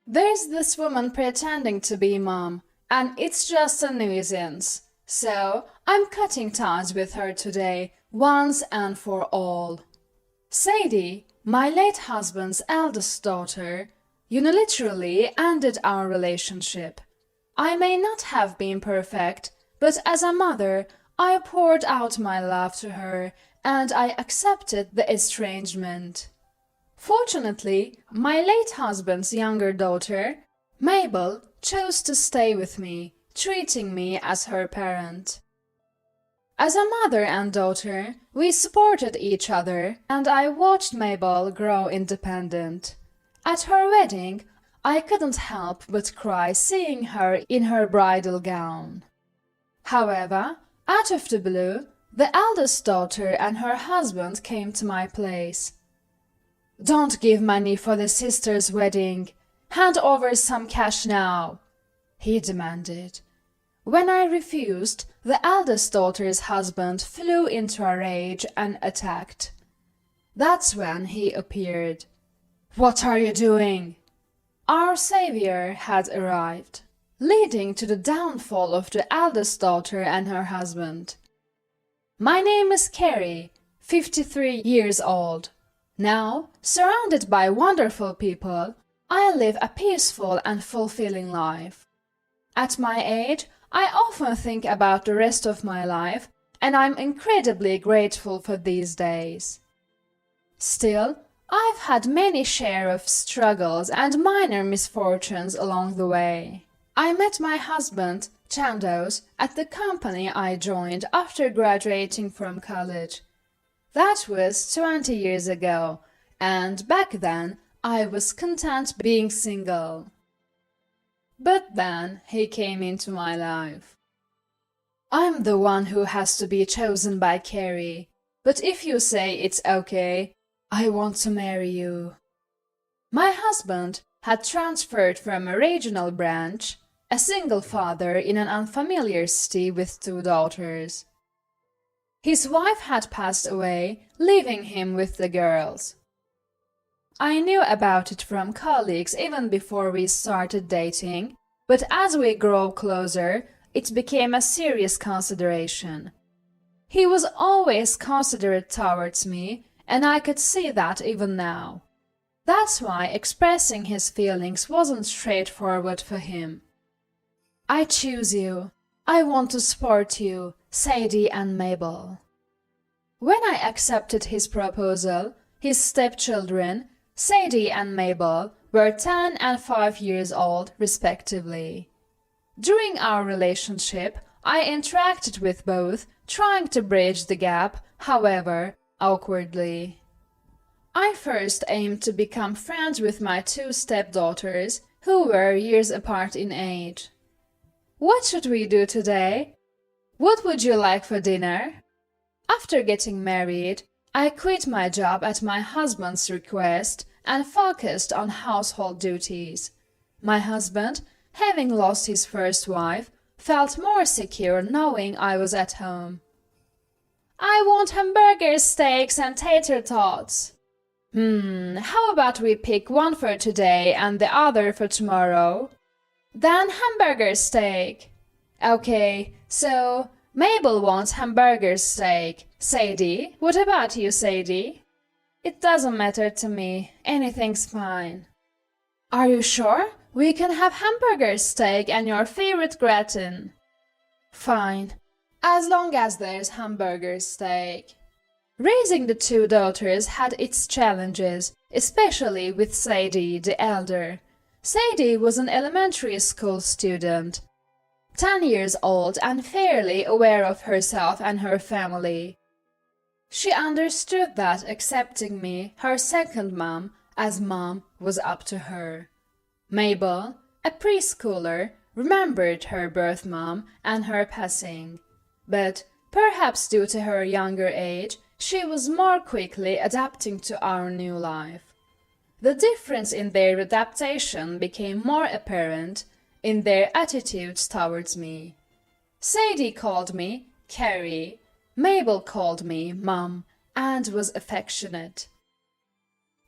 There's this woman pretending to be mom, and it's just a nuisance. So I'm cutting ties with her today, once and for all. Sadie, my late husband's eldest daughter, unilaterally ended our relationship. I may not have been perfect, but as a mother, I poured out my love to her, and I accepted the estrangement. Fortunately, my late husband's younger daughter, Mabel, chose to stay with me, treating me as her parent. As a mother and daughter, we supported each other, and I watched Mabel grow independent. At her wedding, I couldn't help but cry seeing her in her bridal gown. However, out of the blue, the eldest daughter and her husband came to my place. "Don't give money for the sister's wedding. Hand over some cash now," he demanded. When I refused, the eldest daughter's husband flew into a rage and attacked. That's when he appeared. "What are you doing?" Our savior had arrived, leading to the downfall of the eldest daughter and her husband. My name is Carrie, 53 years old. Now, surrounded by wonderful people, I live a peaceful and fulfilling life. At my age, I often think about the rest of my life, and I'm incredibly grateful for these days. Still, I've had many share of struggles and minor misfortunes along the way. I met my husband, Chandos, at the company I joined after graduating from college. That was 20 years ago, and back then I was content being single. But then he came into my life. I'm the one who has to be chosen by Carrie, but if you say it's okay, I want to marry you. My husband had transferred from a regional branch, a single father in an unfamiliar city with 2 daughters. His wife had passed away, leaving him with the girls. I knew about it from colleagues even before we started dating, but as we grew closer, it became a serious consideration. He was always considerate towards me, and I could see that even now. That's why expressing his feelings wasn't straightforward for him. "I choose you. I want to support you, Sadie and Mabel." When I accepted his proposal, his stepchildren, Sadie and Mabel, were 10 and 5 years old, respectively. During our relationship, I interacted with both, trying to bridge the gap, however, awkwardly. I first aimed to become friends with my 2 stepdaughters, who were years apart in age. "What should we do today? What would you like for dinner?" After getting married, I quit my job at my husband's request and focused on household duties. My husband, having lost his first wife, felt more secure knowing I was at home. "I want hamburger steaks and tater tots." How about we pick one for today and the other for tomorrow?" "Then hamburger steak." "Okay, so Mabel wants hamburger steak. Sadie, what about you, Sadie?" "It doesn't matter to me. Anything's fine." "Are you sure? We can have hamburger steak and your favorite gratin." "Fine, as long as there's hamburger steak." Raising the 2 daughters had its challenges, especially with Sadie, the elder. Sadie was an elementary school student, 10 years old and fairly aware of herself and her family. She understood that accepting me, her second mom, as mom was up to her. Mabel, a preschooler, remembered her birth mom and her passing, but perhaps due to her younger age, she was more quickly adapting to our new life. The difference in their adaptation became more apparent in their attitudes towards me. Sadie called me Carrie, Mabel called me Mom, and was affectionate.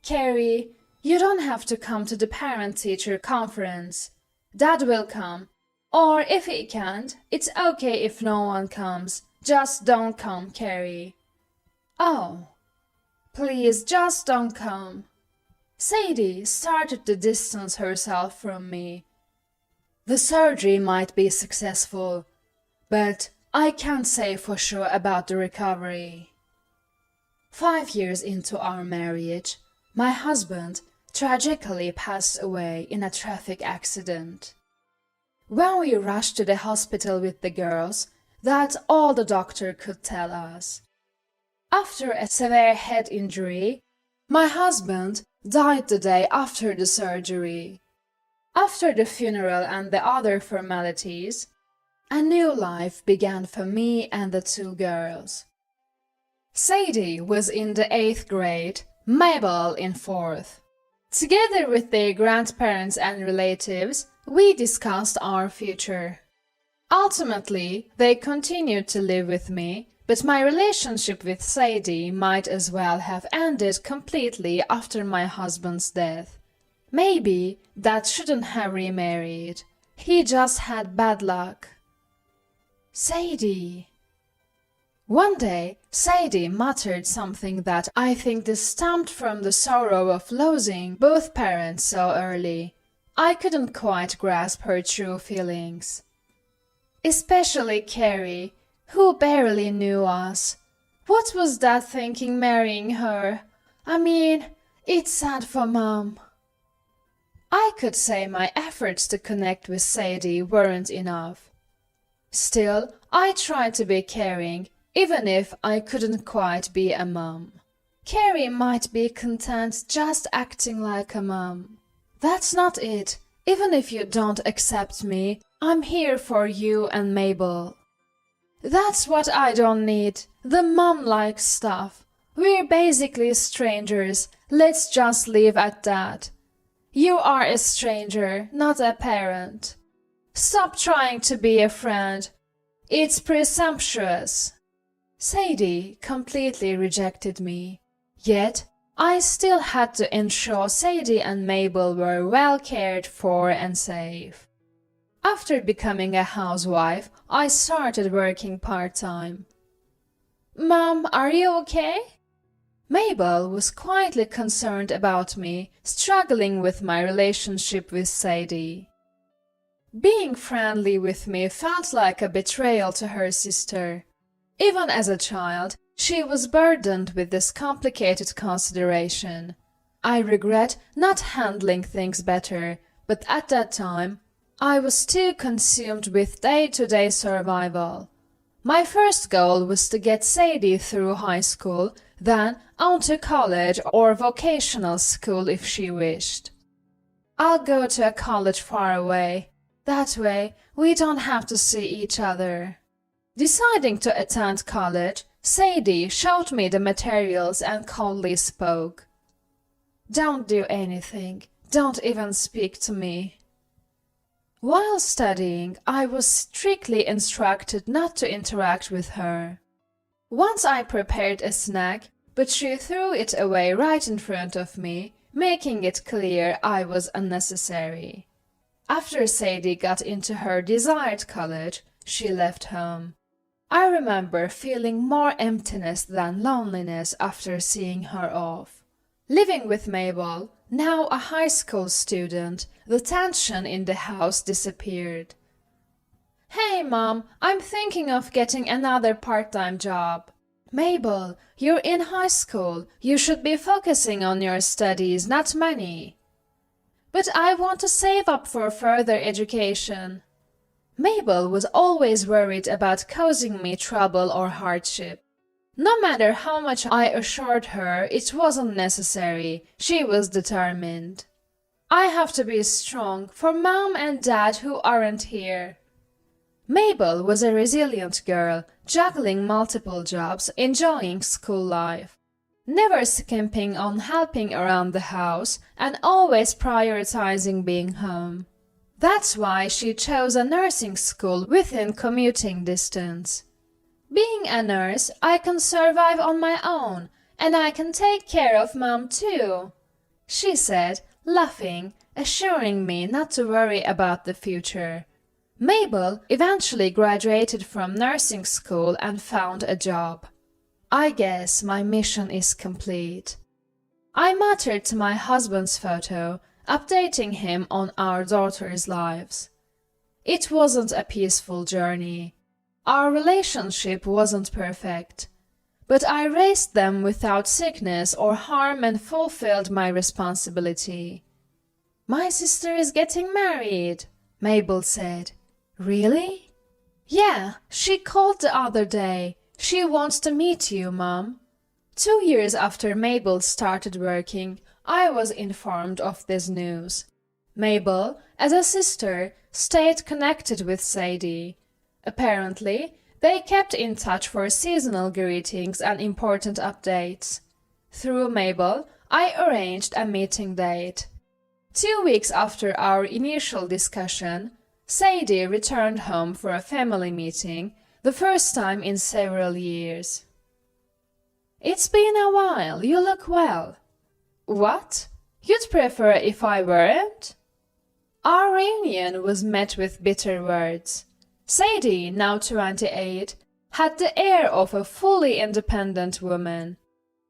"Carrie, You don't have to come to the parent-teacher conference. Dad will come. Or if he can't, it's okay if no one comes. Just don't come, Carrie. Oh, please just don't come. Sadie started to distance herself from me. The surgery might be successful, but I can't say for sure about the recovery. 5 years into our marriage, my husband tragically passed away in a traffic accident. When we rushed to the hospital with the girls, that's all the doctor could tell us. After a severe head injury, my husband died the day after the surgery. After the funeral and the other formalities, a new life began for me and the 2 girls. Sadie was in the 8th grade, Mabel in 4th. Together with their grandparents and relatives, we discussed our future. Ultimately, they continued to live with me, but my relationship with Sadie might as well have ended completely after my husband's death. Maybe Dad shouldn't have remarried. He just had bad luck. Sadie. One day, Sadie muttered something that I think stemmed from the sorrow of losing both parents so early. I couldn't quite grasp her true feelings. Especially Carrie, who barely knew us. What was Dad thinking marrying her? I mean, it's sad for Mom. I could say my efforts to connect with Sadie weren't enough. Still, I tried to be caring, even if I couldn't quite be a mom. Carrie might be content just acting like a mom. That's not it. Even if you don't accept me, I'm here for you and Mabel. That's what I don't need, the mom-like stuff. We're basically strangers, let's just leave at that. You are a stranger, not a parent. Stop trying to be a friend. It's presumptuous. Sadie completely rejected me. Yet, I still had to ensure Sadie and Mabel were well cared for and safe. After becoming a housewife, I started working part-time. Mom, are you okay? Mabel was quietly concerned about me, struggling with my relationship with Sadie. Being friendly with me felt like a betrayal to her sister. Even as a child, she was burdened with this complicated consideration. I regret not handling things better, but at that time, I was too consumed with day-to-day survival. My first goal was to get Sadie through high school, then on to college or vocational school if she wished. I'll go to a college far away. That way, we don't have to see each other. Deciding to attend college, Sadie showed me the materials and coldly spoke. Don't do anything. Don't even speak to me. While studying, I was strictly instructed not to interact with her. Once I prepared a snack, but she threw it away right in front of me, making it clear I was unnecessary. After Sadie got into her desired college, she left home. I remember feeling more emptiness than loneliness after seeing her off. Living with Mabel, now a high school student, the tension in the house disappeared. Hey, Mom, I'm thinking of getting another part-time job. Mabel, you're in high school. You should be focusing on your studies, not money. But I want to save up for further education. Mabel was always worried about causing me trouble or hardship. No matter how much I assured her it wasn't necessary, she was determined. I have to be strong for Mom and Dad who aren't here. Mabel was a resilient girl, juggling multiple jobs, enjoying school life, never skimping on helping around the house, and always prioritizing being home. That's why she chose a nursing school within commuting distance. Being a nurse, I can survive on my own, and I can take care of Mom too. she said, laughing, assuring me not to worry about the future. Mabel eventually graduated from nursing school and found a job. I guess my mission is complete. I muttered to my husband's photo, updating him on our daughters' lives. It wasn't a peaceful journey. Our relationship wasn't perfect. But I raised them without sickness or harm and fulfilled my responsibility. "My sister is getting married," Mabel said. "Really?" "Yeah, she called the other day. She wants to meet you, Mom." 2 years after Mabel started working, I was informed of this news. Mabel, as a sister, stayed connected with Sadie. Apparently, they kept in touch for seasonal greetings and important updates. Through Mabel, I arranged a meeting date. 2 weeks after our initial discussion, Sadie returned home for a family meeting, the first time in several years. "It's been a while, you look well." "What? You'd prefer if I weren't?" Our reunion was met with bitter words. Sadie, now 28, had the air of a fully independent woman.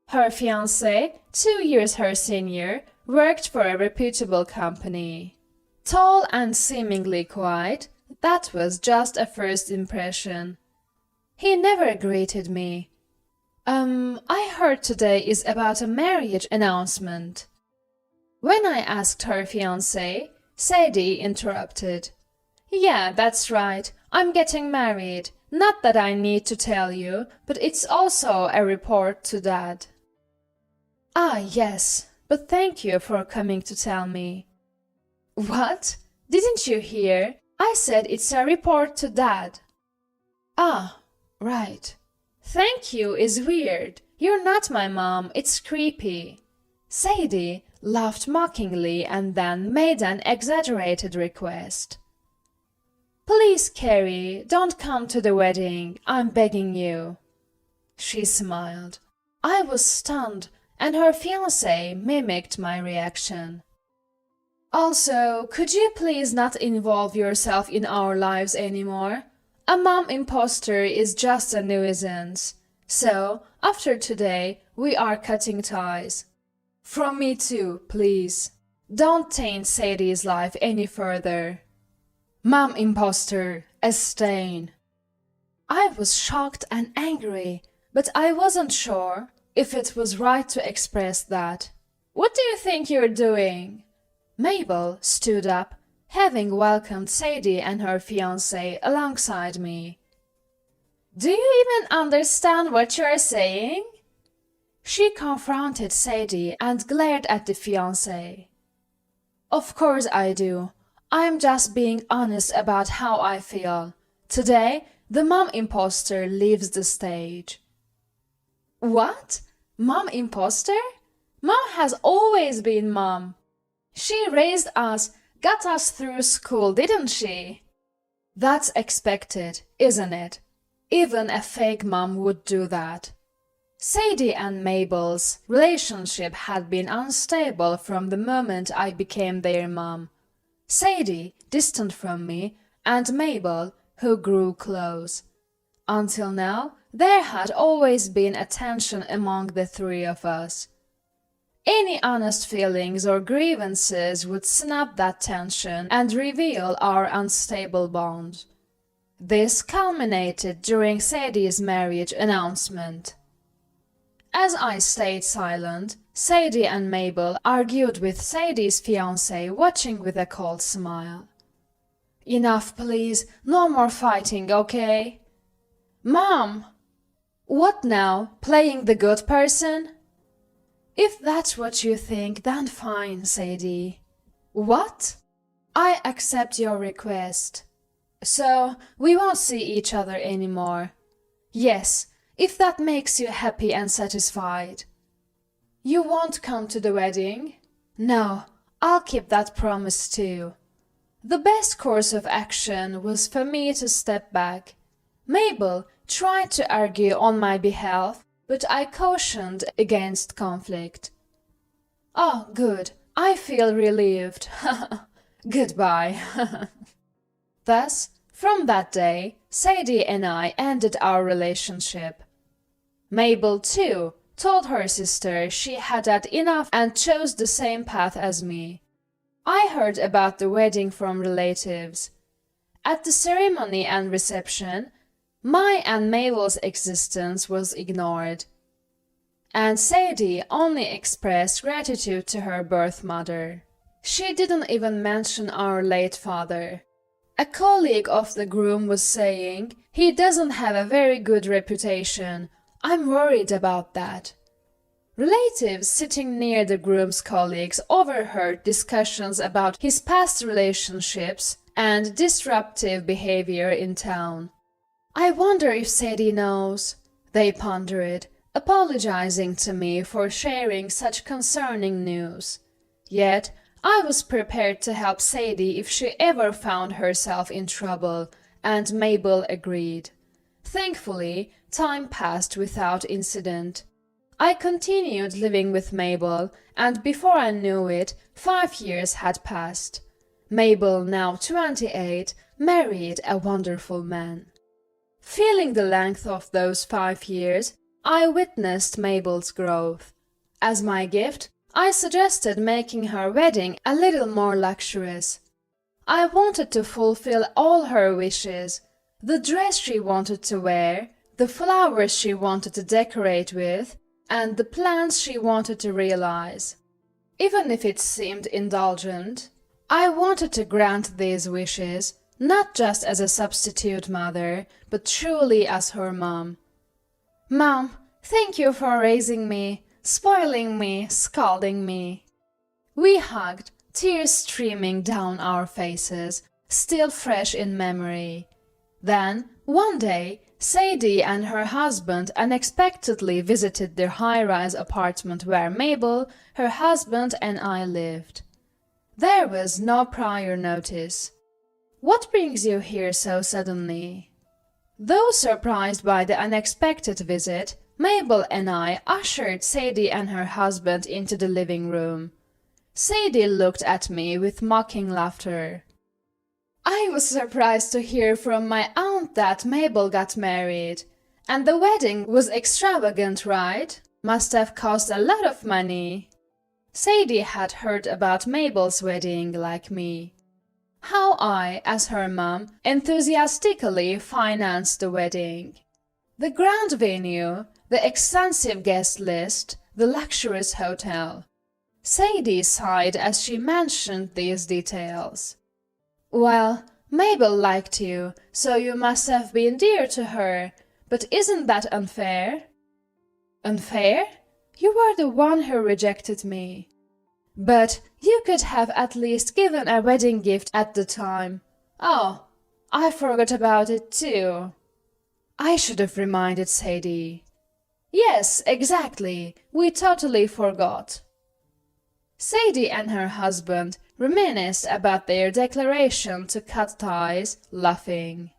Her fiancé, 2 years her senior, worked for a reputable company. Tall and seemingly quiet, that was just a first impression. He never greeted me. I heard today is about a marriage announcement." When I asked her fiancé, Sadie interrupted. "Yeah, that's right. I'm getting married. Not that I need to tell you, but it's also a report to Dad." "Ah, yes, but thank you for coming to tell me." "What? Didn't you hear? I said it's a report to Dad." "Ah, right. Thank you is weird. You're not my mom, it's creepy." Sadie laughed mockingly and then made an exaggerated request. "Please, Carrie, don't come to the wedding. I'm begging you." She smiled. I was stunned, and her fiancé mimicked my reaction. "Also, could you please not involve yourself in our lives anymore? A mom imposter is just a nuisance. So, after today, we are cutting ties. From me too, please. Don't taint Sadie's life any further." Mom imposter, a stain. I was shocked and angry, but I wasn't sure if it was right to express that. "What do you think you're doing?" Mabel stood up, having welcomed Sadie and her fiancé alongside me. "Do you even understand what you're saying?" She confronted Sadie and glared at the fiancé. "Of course I do. I'm just being honest about how I feel. Today, the mom imposter leaves the stage." "What? Mom imposter? Mom has always been mom. She raised us, got us through school, didn't she?" "That's expected, isn't it? Even a fake mom would do that." Sadie and Mabel's relationship had been unstable from the moment I became their mom. Sadie, distant from me, and Mabel, who grew close. Until now, there had always been a tension among the three of us. Any honest feelings or grievances would snap that tension and reveal our unstable bond. This culminated during Sadie's marriage announcement. As I stayed silent, Sadie and Mabel argued with Sadie's fiancé, watching with a cold smile. "Enough, please. No more fighting, okay?" "Mom!" "What now? Playing the good person?" "If that's what you think, then fine, Sadie." "What?" "I accept your request." "So, we won't see each other anymore?" "Yes, if that makes you happy and satisfied." "You won't come to the wedding?" "No, I'll keep that promise too." The best course of action was for me to step back. Mabel tried to argue on my behalf, but I cautioned against conflict. Oh, good. I feel relieved. Goodbye. Thus, from that day, Sadie and I ended our relationship. Mabel, too, told her sister she had had enough and chose the same path as me. I heard about the wedding from relatives. At the ceremony and reception, my and Mabel's existence was ignored, and Sadie only expressed gratitude to her birth mother. She didn't even mention our late father. A colleague of the groom was saying, "He doesn't have a very good reputation. I'm worried about that." Relatives sitting near the groom's colleagues overheard discussions about his past relationships and disruptive behavior in town. "I wonder if Sadie knows," they pondered, apologizing to me for sharing such concerning news. Yet I was prepared to help Sadie if she ever found herself in trouble, and Mabel agreed. Thankfully, time passed without incident. I continued living with Mabel, and before I knew it, 5 years had passed. Mabel, now 28, married a wonderful man. Feeling the length of those 5 years, I witnessed Mabel's growth. As my gift, I suggested making her wedding a little more luxurious. I wanted to fulfill all her wishes: the dress she wanted to wear, the flowers she wanted to decorate with, and the plans she wanted to realize. Even if it seemed indulgent, I wanted to grant these wishes, not just as a substitute mother, but truly as her mom. "Mom, thank you for raising me, spoiling me, scolding me." We hugged, tears streaming down our faces, still fresh in memory. Then, one day, Sadie and her husband unexpectedly visited their high-rise apartment where Mabel, her husband, and I lived. There was no prior notice. "What brings you here so suddenly?" Though surprised by the unexpected visit, Mabel and I ushered Sadie and her husband into the living room. Sadie looked at me with mocking laughter. "I was surprised to hear from my aunt that Mabel got married. And the wedding was extravagant, right? Must have cost a lot of money." Sadie had heard about Mabel's wedding like me. How I, as her mom, enthusiastically financed the wedding. The grand venue, the extensive guest list, the luxurious hotel. Sadie sighed as she mentioned these details. "Well, Mabel liked you, so you must have been dear to her, but isn't that unfair?" "Unfair? You were the one who rejected me." "But you could have at least given a wedding gift at the time." "Oh, I forgot about it too." I should have reminded Sadie. "Yes, exactly. We totally forgot." Sadie and her husband reminisced about their declaration to cut ties, laughing.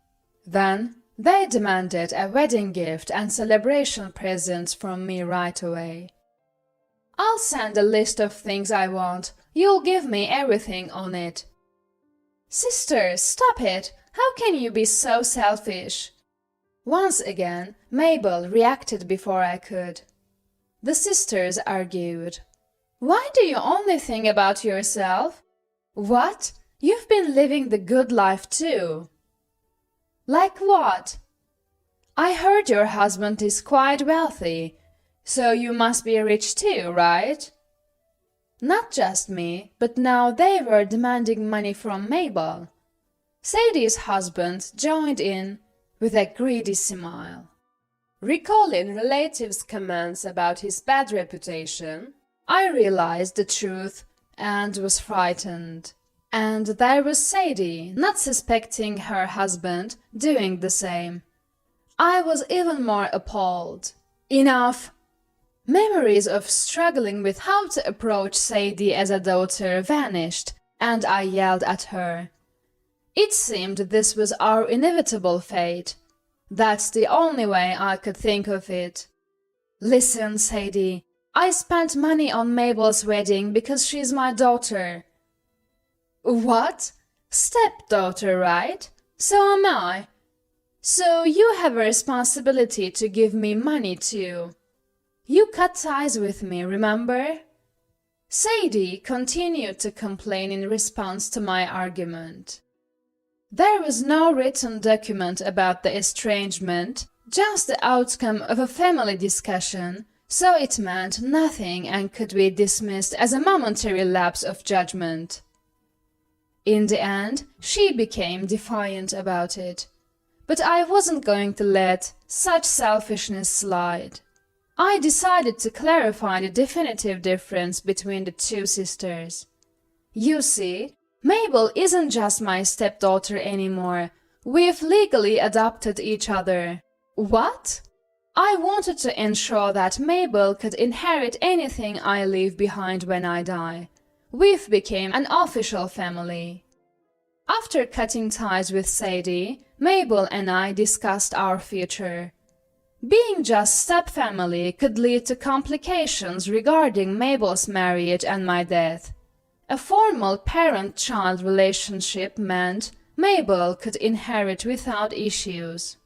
Then they demanded a wedding gift and celebration presents from me right away. "I'll send a list of things I want. You'll give me everything on it." "Sister, stop it! How can you be so selfish?" Once again, Mabel reacted before I could. The sisters argued. "Why do you only think about yourself? What? You've been living the good life too." "Like what?" "I heard your husband is quite wealthy, so you must be rich too, right?" Not just me, but now they were demanding money from Mabel. Sadie's husband joined in with a greedy smile. Recalling relatives' comments about his bad reputation, I realized the truth and was frightened. And there was Sadie, not suspecting her husband, doing the same. I was even more appalled. Enough! Memories of struggling with how to approach Sadie as a daughter vanished, and I yelled at her. It seemed this was our inevitable fate. That's the only way I could think of it. "Listen, Sadie, I spent money on Mabel's wedding because she's my daughter. What? Stepdaughter, right? So am I. So you have a responsibility to give me money too. You cut ties with me, remember? Sadie continued to complain in response to my argument. There was no written document about the estrangement, just the outcome of a family discussion, so it meant nothing and could be dismissed as a momentary lapse of judgment. In the end, she became defiant about it, but I wasn't going to let such selfishness slide. I decided to clarify the definitive difference between the two sisters. You see, Mabel isn't just my stepdaughter anymore. We've legally adopted each other. What? I wanted to ensure that Mabel could inherit anything I leave behind when I die. We've become an official family. After cutting ties with Sadie, Mabel and I discussed our future. Being just stepfamily could lead to complications regarding Mabel's marriage and my death. A formal parent-child relationship meant Mabel could inherit without issues.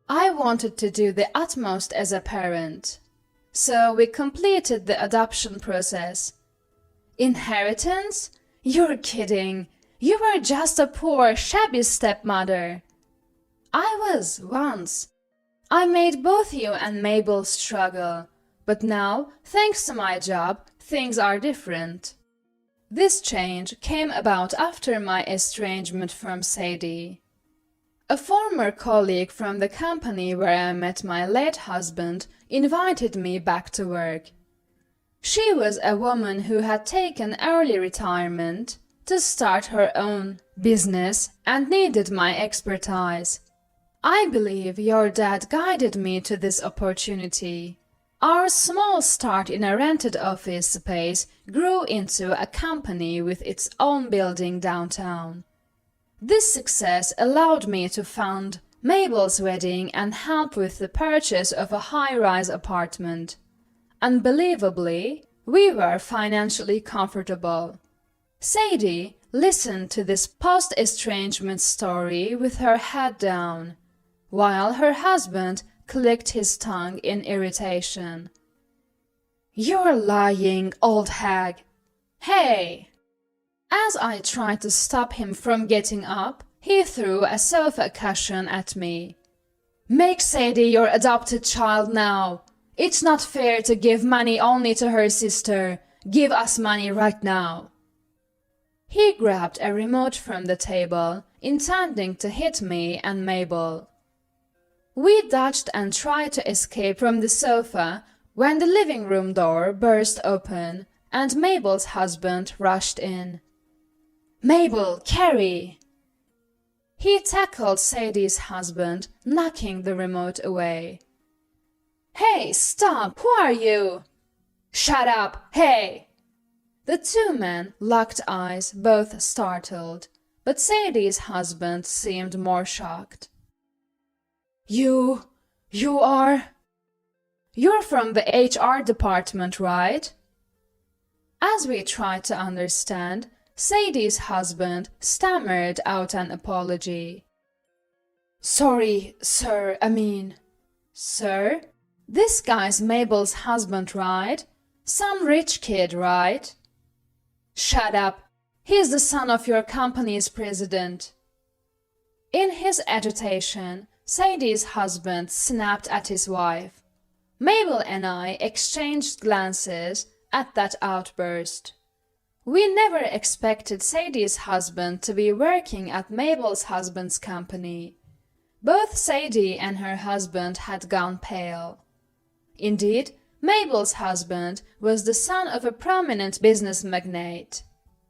I wanted to do the utmost as a parent. So we completed the adoption process. Inheritance? You're kidding. You were just a poor, shabby stepmother. I was, once. I made both you and Mabel struggle, but now, thanks to my job, things are different. This change came about after my estrangement from Sadie. A former colleague from the company where I met my late husband invited me back to work. She was a woman who had taken early retirement to start her own business and needed my expertise. I believe your dad guided me to this opportunity. Our small start in a rented office space grew into a company with its own building downtown. This success allowed me to fund Mabel's wedding and help with the purchase of a high-rise apartment. Unbelievably, we were financially comfortable. Sadie listened to this post-estrangement story with her head down, while her husband clicked his tongue in irritation. "You're lying, old hag! Hey!" As I tried to stop him from getting up, he threw a sofa cushion at me. "Make Sadie your adopted child now! It's not fair to give money only to her sister. Give us money right now!" He grabbed a remote from the table, intending to hit me and Mabel. We dodged and tried to escape from the sofa when the living room door burst open and Mabel's husband rushed in. "Mabel, Carrie!" He tackled Sadie's husband, knocking the remote away. "Hey, stop! Who are you?" "Shut up! Hey!" The two men locked eyes, both startled, but Sadie's husband seemed more shocked. You are... You're from the HR department, right?" As we tried to understand, Sadie's husband stammered out an apology. "Sorry, sir, Sir? This guy's Mabel's husband, right? Some rich kid, right?" "Shut up. He's the son of your company's president." In his agitation, Sadie's husband snapped at his wife. Mabel and I exchanged glances at that outburst. We never expected Sadie's husband to be working at Mabel's husband's company. Both Sadie and her husband had gone pale. Indeed, Mabel's husband was the son of a prominent business magnate.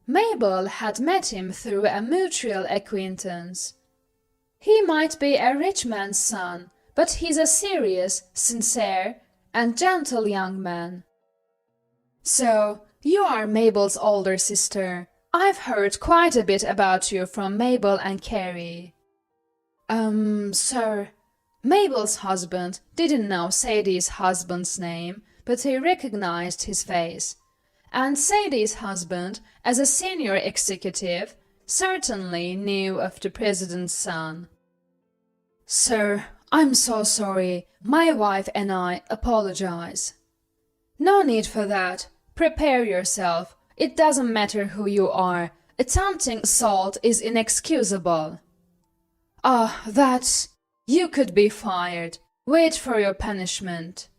Mabel had met him through a mutual acquaintance. He might be a rich man's son, but he's a serious, sincere, and gentle young man. "So, you are Mabel's older sister. I've heard quite a bit about you from Mabel and Carrie." Sir, Mabel's husband didn't know Sadie's husband's name, but he recognized his face. And Sadie's husband, as a senior executive, certainly knew of the president's son. "Sir, I'm so sorry. My wife and I apologize." "No need for that. Prepare yourself. It doesn't matter who you are. Attempting assault is inexcusable." "Ah, that's... You could be fired. Wait for your punishment."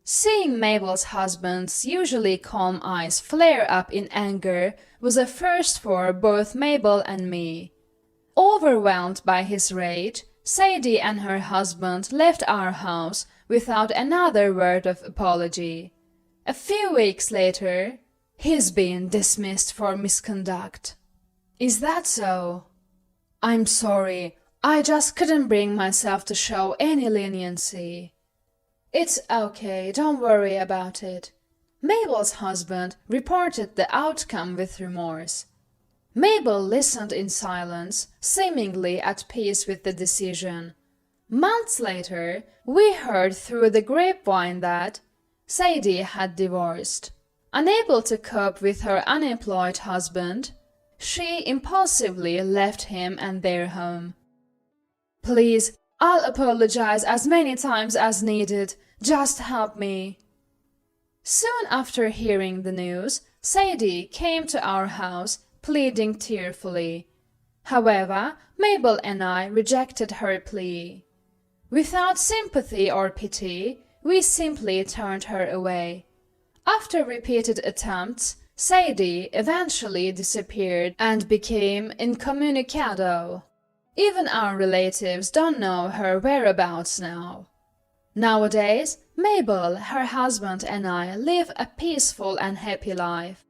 Seeing Mabel's husband's usually calm eyes flare up in anger was a first for both Mabel and me. Overwhelmed by his rage, Sadie and her husband left our house without another word of apology. A few weeks later, "He's been dismissed for misconduct." "Is that so?" "I'm sorry. I just couldn't bring myself to show any leniency." "It's okay, don't worry about it." Mabel's husband reported the outcome with remorse. Mabel listened in silence, seemingly at peace with the decision. Months later, we heard through the grapevine that Sadie had divorced. Unable to cope with her unemployed husband, she impulsively left him and their home. "Please, I'll apologize as many times as needed. Just help me." Soon after hearing the news, Sadie came to our house, pleading tearfully. However, Mabel and I rejected her plea. Without sympathy or pity, we simply turned her away. After repeated attempts, Sadie eventually disappeared and became incommunicado. Even our relatives don't know her whereabouts now. Nowadays, Mabel, her husband and I live a peaceful and happy life.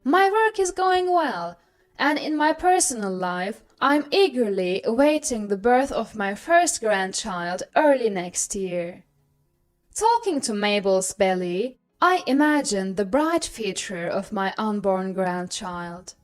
My work is going well, and in my personal life, I'm eagerly awaiting the birth of my first grandchild early next year. Talking to Mabel's belly, I imagine the bright future of my unborn grandchild.